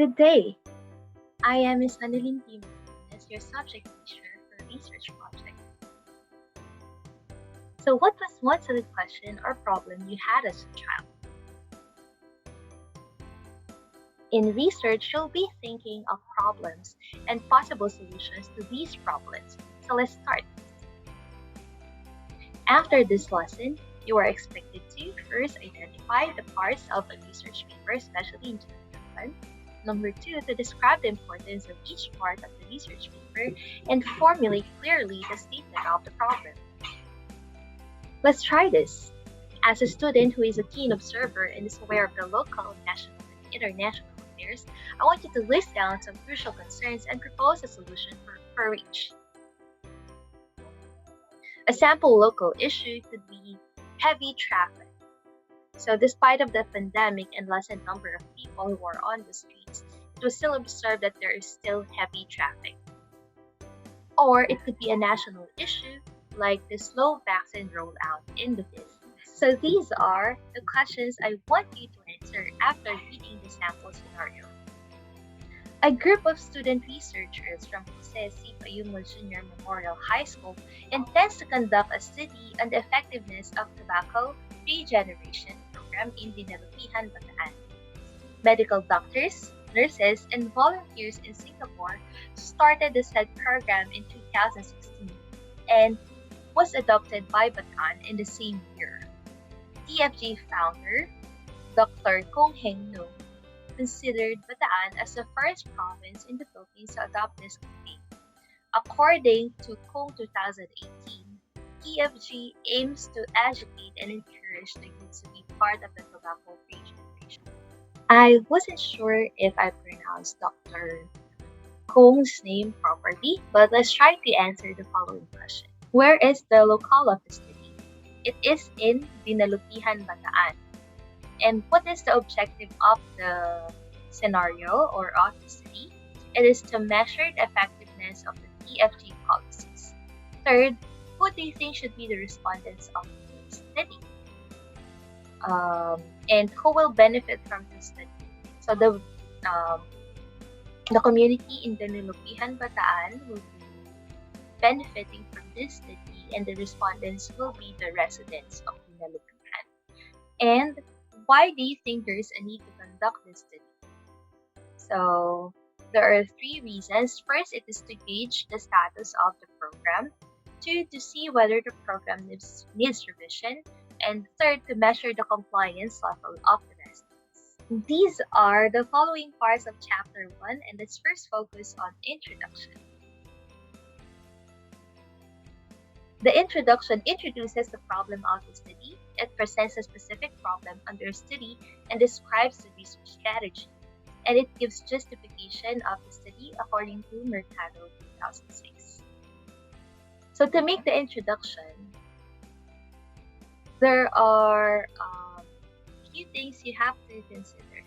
Good day. I am Ms. Alaine Marc Goles, your subject teacher for research project. So what was one solid question or problem you had as a child? In research, you'll be thinking of problems and possible solutions to these problems. So let's start. After this lesson, you are expected to first identify the parts of a research paper, especially in chapter 1. Number 2, to describe the importance of each part of the research paper and formulate clearly the statement of the problem. Let's try this. As a student who is a keen observer and is aware of the local, national, and international affairs, I want you to list down some crucial concerns and propose a solution for each. A sample local issue could be heavy traffic. So despite of the pandemic and lessened number of people who are on the streets, it was still observed that there is still heavy traffic. Or it could be a national issue, like the slow vaccine rollout in the Philippines. So these are the questions I want you to answer after reading the sample scenario. A group of student researchers from Jose C. Payumo Junior Memorial High School intends to conduct a study on the effectiveness of tobacco regeneration program in Manila, Bataan. Medical doctors, nurses, and volunteers in Singapore started the said program in 2016 and was adopted by Bataan in the same year. TFG founder, Dr. Kong Heng Nung, considered Bataan as the first province in the Philippines to adopt this campaign. According to Kong 2018, TFG aims to educate and encourage the youth to be part of the tobacco regeneration. I wasn't sure if I pronounced Dr. Kong's name properly, but let's try to answer the following question. Where is the locale of the study? It is in Dinalupihan, Bataan. And what is the objective of the scenario or of the study? It is to measure the effectiveness of the TFG policies. Third, who do you think should be the respondents of the study? And who will benefit from this study? So the community in Dinalupihan, Bataan will be benefiting from this study, and the respondents will be the residents of Dinalupihan. And why do you think there is a need to conduct this study? So there are 3 reasons. First, it is to gauge the status of the program. 2, to see whether the program needs revision. And 3rd, to measure the compliance level of the residents. These are the following parts of Chapter 1, and let's first focus on introduction. The introduction introduces the problem of the study. It presents a specific problem under study and describes the research strategy. And it gives justification of the study according to Mercado 2006. So to make the introduction, there are a few things you have to consider.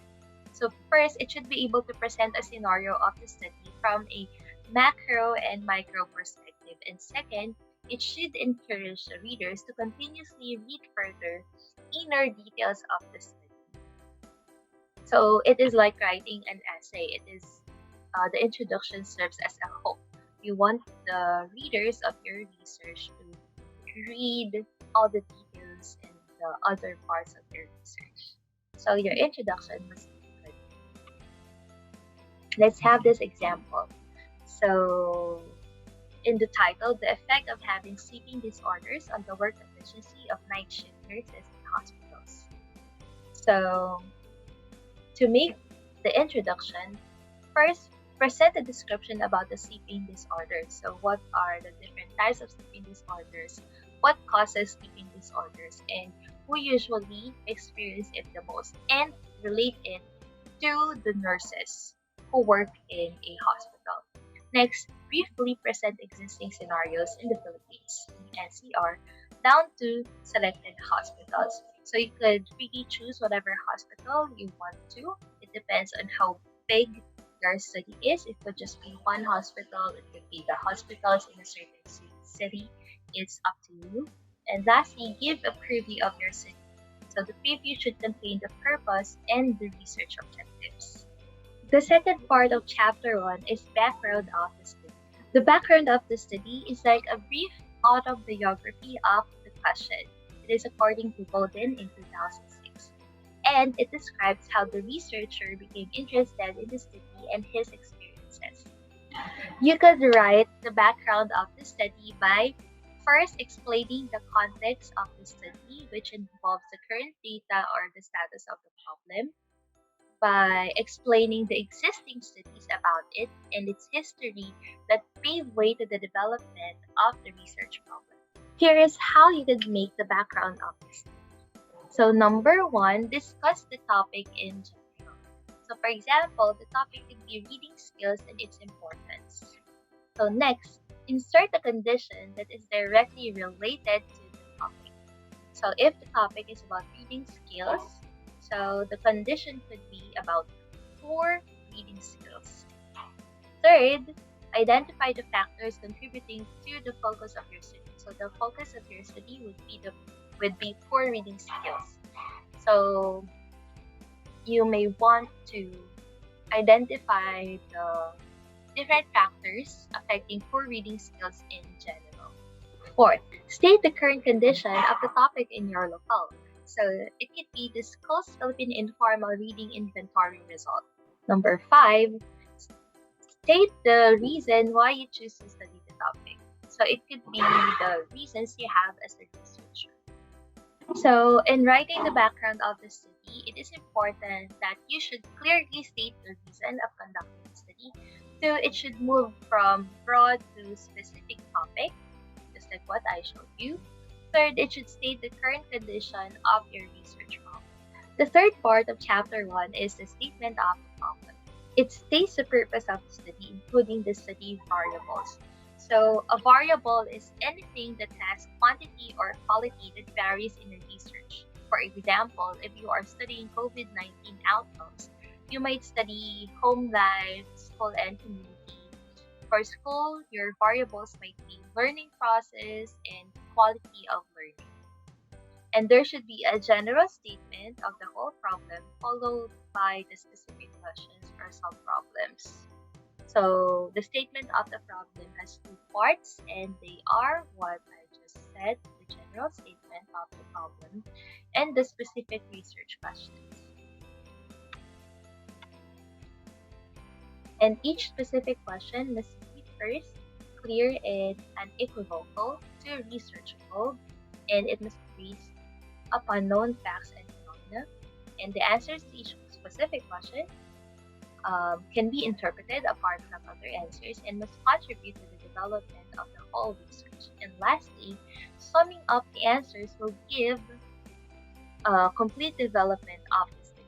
So first, it should be able to present a scenario of the study from a macro and micro perspective. And second, it should encourage the readers to continuously read further inner details of the study. So it is like writing an essay. It is the introduction serves as a hook. You want the readers of your research to read all the details and the other parts of your research. So your introduction must be good. Let's have this example. So in the title, the effect of having sleeping disorders on the work efficiency of night shift nurses in hospitals. So to make the introduction, first present a description about the sleeping disorders. So what are the different types of sleeping disorders? What causes sleeping disorders? And who usually experience it the most? And relate it to the nurses who work in a hospital. Next, briefly present existing scenarios in the Philippines, NCR, down to selected hospitals. So you could really choose whatever hospital you want to. It depends on how big your study is. It could just be one hospital. It could be the hospitals in a certain city. It's up to you. And lastly, give a preview of your study. So the preview should contain the purpose and the research objectives. The second part of chapter 1 is background of the study. The background of the study is like a brief autobiography of the question. It is according to Golden in 2006. And it describes how the researcher became interested in the study and his experiences. You could write the background of the study by first explaining the context of the study, which involves the current data or the status of the problem, by explaining the existing studies about it and its history that paved way to the development of the research problem. Here is how you could make the background of this. So number 1, discuss the topic in general. So for example, the topic could be reading skills and its importance. So next, insert a condition that is directly related to the topic. So if the topic is about reading skills, so the condition could be about poor reading skills. Third, identify the factors contributing to the focus of your study. So the focus of your study would be poor reading skills. So you may want to identify the different factors affecting poor reading skills in general. Fourth, state the current condition of the topic in your locale. So it could be discuss Philippine informal reading inventory result. Number 5, state the reason why you choose to study the topic. So it could be the reasons you have as a researcher. So in writing the background of the study, it is important that you should clearly state the reason of conducting the study. So it should move from broad to specific topic, just like what I showed you. Third, it should state the current condition of your research problem. The third part of chapter 1 is the statement of the problem. It states the purpose of the study, including the study variables. So a variable is anything that has quantity or quality that varies in a research. For example, if you are studying COVID-19 outcomes, you might study home life, school, and community. For school, your variables might be learning process and quality of learning. And there should be a general statement of the whole problem followed by the specific questions or sub-problems. So the statement of the problem has 2 parts, and they are what I just said, the general statement of the problem and the specific research questions. And each specific question must be first clear and unequivocal to researchable, and it must be based upon known facts and phenomena. And the answers to each specific question can be interpreted apart from other answers and must contribute to the development of the whole research. And lastly, summing up the answers will give a complete development of the study.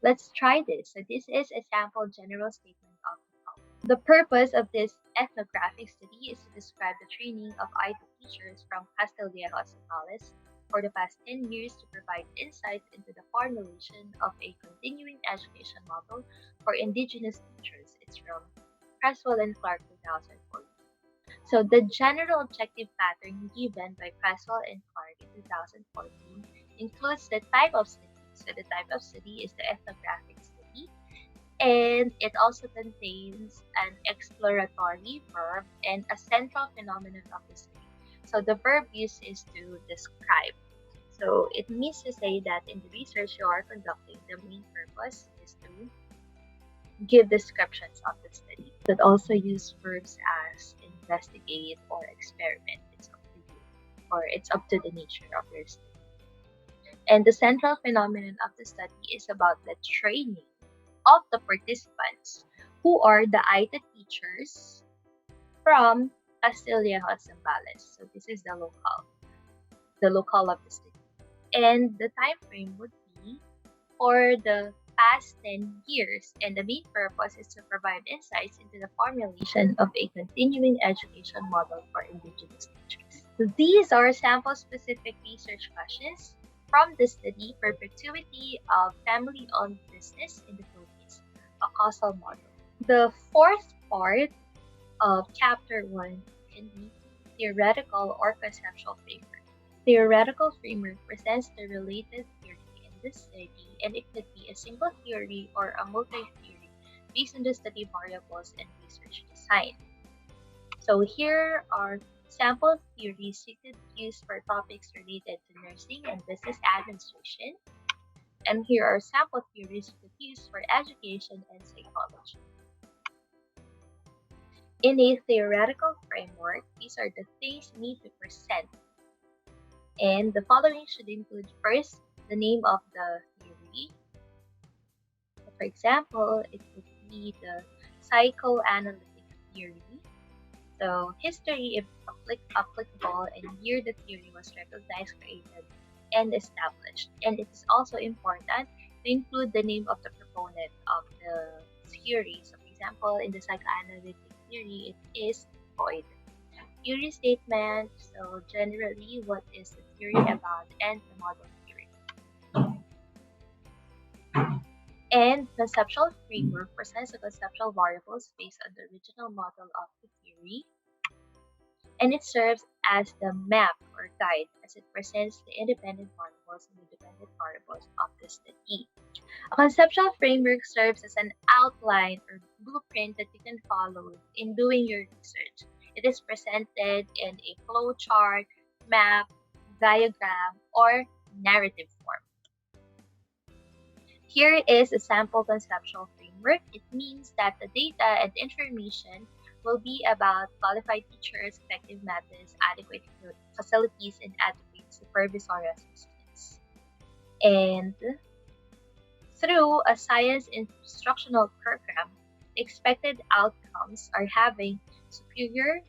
Let's try this. So this is a sample general statement of the problem. The purpose of this ethnographic study is to describe the training of IT teachers from Castillejo and Gonzales for the past 10 years to provide insights into the formulation of a continuing education model for indigenous teachers. It's from Creswell and Clark 2014. So the general objective pattern given by Creswell and Clark in 2014 includes the type of study. So the type of study is the ethnographic study, and it also contains an exploratory verb and a central phenomenon of the study. So the verb used is to describe. So it means to say that in the research you are conducting, the main purpose is to give descriptions of the study. But also use verbs as investigate or experiment. It's up to you, or it's up to the nature of your study. And the central phenomenon of the study is about the training of the participants, who are the IT teachers from Castillejo and Gonzales. So this is the locale of the study. And the time frame would be for the past 10 years, and the main purpose is to provide insights into the formulation of a continuing education model for indigenous teachers. So these are sample-specific research questions from the study Perpetuity of Family-Owned Business in the Philippines, a causal model. The fourth part of Chapter 1 can be theoretical or conceptual framework. Theoretical framework presents the related theory in the study, and it could be a single theory or a multi-theory based on the study variables and research design. So here are sample theories you could use for topics related to nursing and business administration. And here are sample theories you could use for education and psychology. In a theoretical framework, these are the things you need to present. And the following should include first, the name of the theory. For example, it would be the psychoanalytic theory. So history, if applicable, and year the theory was recognized, created, and established. And it is also important to include the name of the proponent of the theory. So for example, in the psychoanalytic theory, it is Freud. Theory statement, so generally what is the theory about and the model theory. And conceptual framework presents the conceptual variables based on the original model of the theory, and it serves as the map or guide as it presents the independent variables and the dependent variables of the study. A conceptual framework serves as an outline or blueprint that you can follow in doing your research. It is presented in a flowchart, map, diagram, or narrative form. Here is a sample conceptual framework. It means that the data and information will be about qualified teachers, effective methods, adequate facilities, and adequate supervisory assistance. And through a science instructional program, expected outcomes are having superior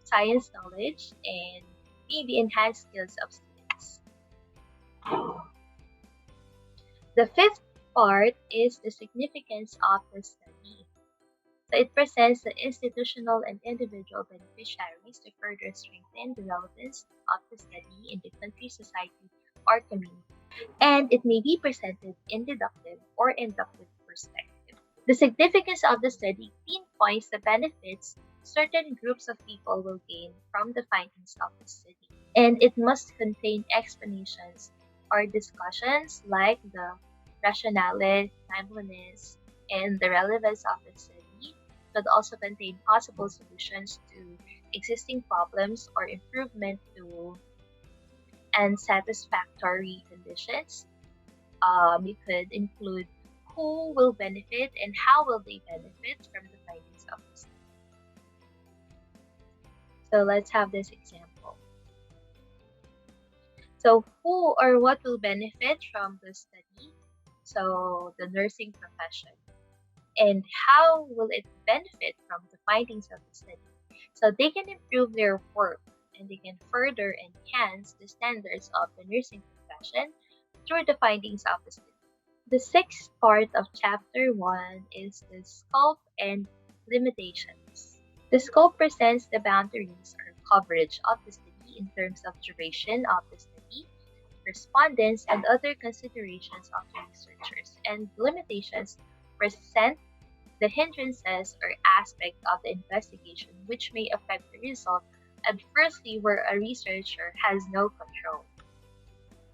science knowledge and maybe enhanced skills of students. The fifth part is the significance of the study. So it presents the institutional and individual beneficiaries to further strengthen the relevance of the study in the country, society, or community. And it may be presented in deductive or inductive perspective. The significance of the study pinpoints the benefits certain groups of people will gain from the findings of the study. And it must contain explanations or discussions like the rationale, timeliness, and the relevance of the study. It could also contain possible solutions to existing problems or improvement to unsatisfactory conditions. You could include who will benefit and how will they benefit from the findings of the study. So let's have this example. So who or what will benefit from the study? So the nursing profession. And how will it benefit from the findings of the study? So they can improve their work and they can further enhance the standards of the nursing profession through the findings of the study. The sixth part of Chapter 1 is the scope and limitations. The scope presents the boundaries or coverage of the study in terms of duration of the study, respondents, and other considerations of the researchers, and limitations present the hindrances or aspect of the investigation which may affect the result adversely where a researcher has no control.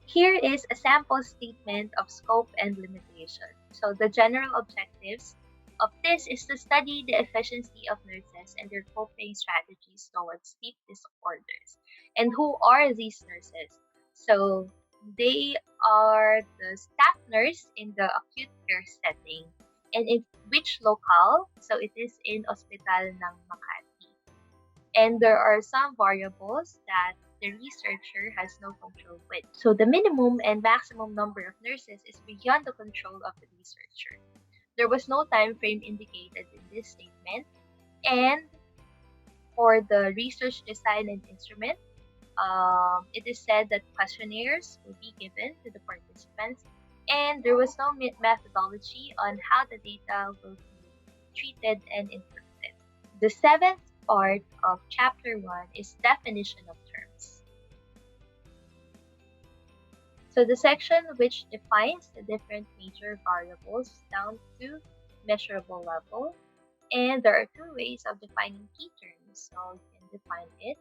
Here is a sample statement of scope and limitation. So the general objectives of this is to study the efficiency of nurses and their coping strategies towards sleep disorders. And who are these nurses? So they are the staff nurse in the acute care setting. And in which locale? So it is in Hospital ng Makati. And there are some variables that the researcher has no control with. So the minimum and maximum number of nurses is beyond the control of the researcher. There was no time frame indicated in this statement. And for the research design and instrument, it is said that questionnaires will be given to the participants, and there was no methodology on how the data will be treated and interpreted. The seventh part of Chapter 1 is definition of terms. So the section which defines the different major variables down to measurable level, and there are two ways of defining key terms. So you can define it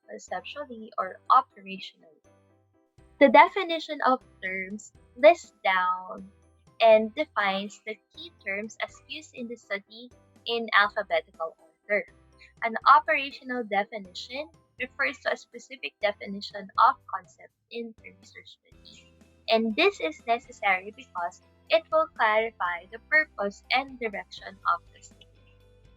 conceptually or operationally. The definition of terms lists down and defines the key terms as used in the study in alphabetical order. An operational definition refers to a specific definition of concept in the research study. And this is necessary because it will clarify the purpose and direction of the study.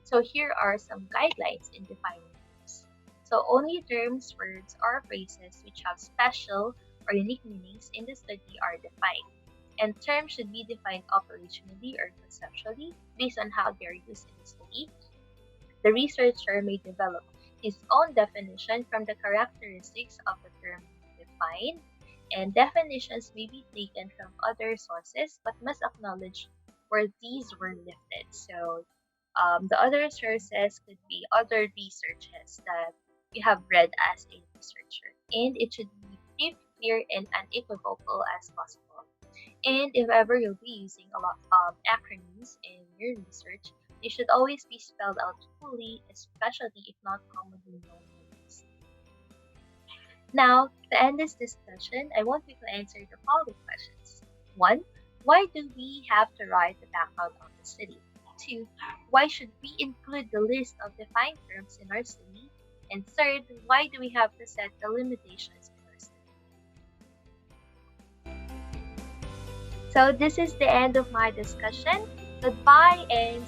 So here are some guidelines in defining terms. So only terms, words, or phrases which have special or unique meanings in the study are defined. And terms should be defined operationally or conceptually based on how they are used in the study. The researcher may develop his own definition from the characteristics of the term defined, and definitions may be taken from other sources but must acknowledge where these were lifted. So the other sources could be other researches that you have read as a researcher, and it should be brief, clear, and unequivocal as possible. And if ever you'll be using a lot of acronyms in your research, they should always be spelled out fully, especially if not commonly known names. Now, to end this discussion, I want you to answer the following questions. 1. Why do we have to write the background of the study? 2. Why should we include the list of defined terms in our study? And 3rd, why do we have to set the limitations in our study? So this is the end of my discussion. Goodbye and